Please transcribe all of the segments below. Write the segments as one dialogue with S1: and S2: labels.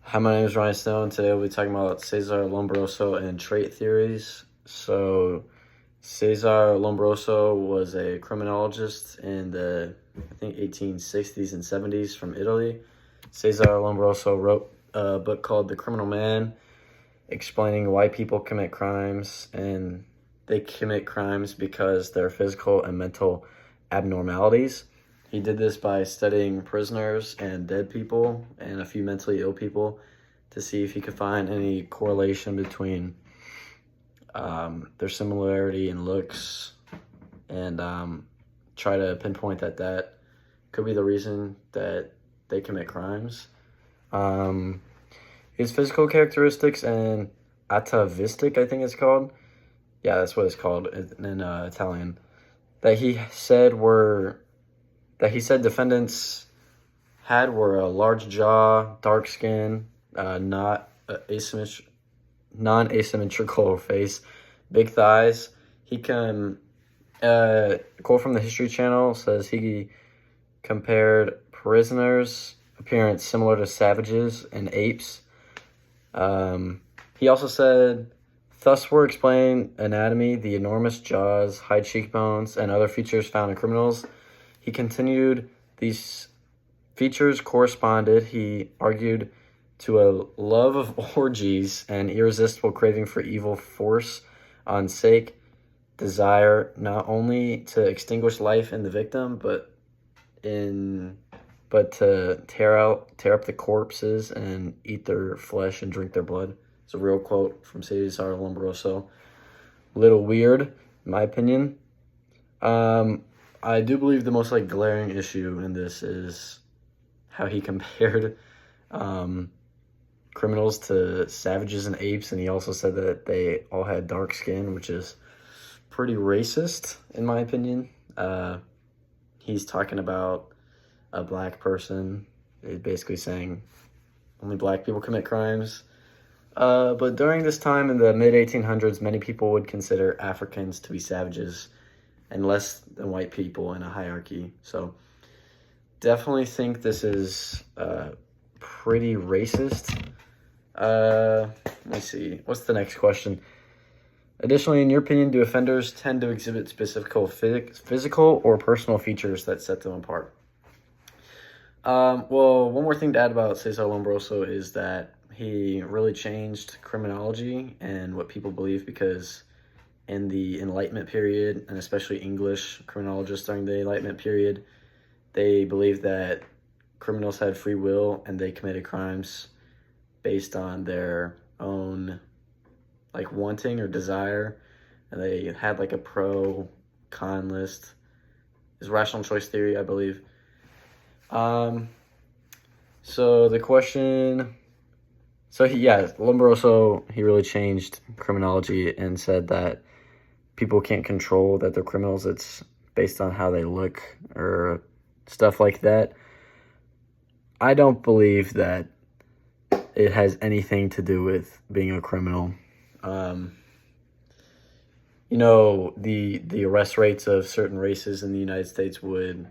S1: Hi, my name is Ryan Stone. Today we'll be talking about Cesar Lombroso and trait theories. So, Cesar Lombroso was a criminologist in the, I think, 1860s and 70s from Italy. Cesar Lombroso wrote a book called The Criminal Man, explaining why people commit crimes, and they commit crimes because they're physical and mental abnormalities. He did this by studying prisoners and dead people and a few mentally ill people to see if he could find any correlation between their similarity in looks, and try to pinpoint that could be the reason that they commit crimes. His physical characteristics and atavistic, I think it's called. Yeah, that's what it's called in Italian. That he said defendants had were a large jaw, dark skin, non-asymmetrical face, big thighs. He can, a quote from the History Channel says he compared prisoners' appearance similar to savages and apes. He also said, thus were explained anatomy, the enormous jaws, high cheekbones, and other features found in criminals. He continued, these features corresponded, he argued, to a love of orgies and irresistible craving for evil force on sake, desire not only to extinguish life in the victim, but to tear up the corpses and eat their flesh and drink their blood. It's a real quote from Cesar Lombroso. A little weird, in my opinion. I do believe the most glaring issue in this is how he compared criminals to savages and apes, and he also said that they all had dark skin, which is pretty racist, in my opinion. He's talking about a black person. He's basically saying only black people commit crimes. But during this time in the mid-1800s, many people would consider Africans to be savages and less than white people in a hierarchy. So definitely think this is pretty racist. Let's see. What's the next question? Additionally, in your opinion, do offenders tend to exhibit specific physical or personal features that set them apart? Well, one more thing to add about Cesar Lombroso is that he really changed criminology and what people believe, because in the Enlightenment period, and especially English criminologists during the Enlightenment period, they believed that criminals had free will and they committed crimes based on their own wanting or desire, and they had a pro-con list. It's rational choice theory, I believe. So the question, Lombroso, he really changed criminology and said that people can't control that they're criminals. It's based on how they look or stuff like that. I don't believe that it has anything to do with being a criminal. The arrest rates of certain races in the United States would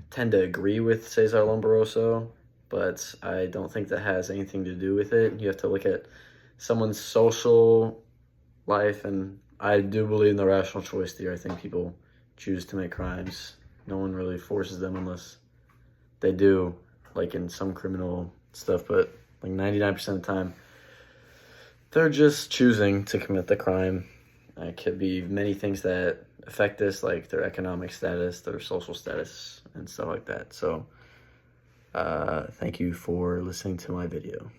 S1: tend to agree with Cesar Lombroso, but I don't think that has anything to do with it. You have to look at someone's social life, and I do believe in the rational choice theory. I think people choose to make crimes. No one really forces them unless they do, in some criminal stuff, but 99% of the time, they're just choosing to commit the crime. It could be many things that affect this, like their economic status, their social status, and stuff like that. So, thank you for listening to my video.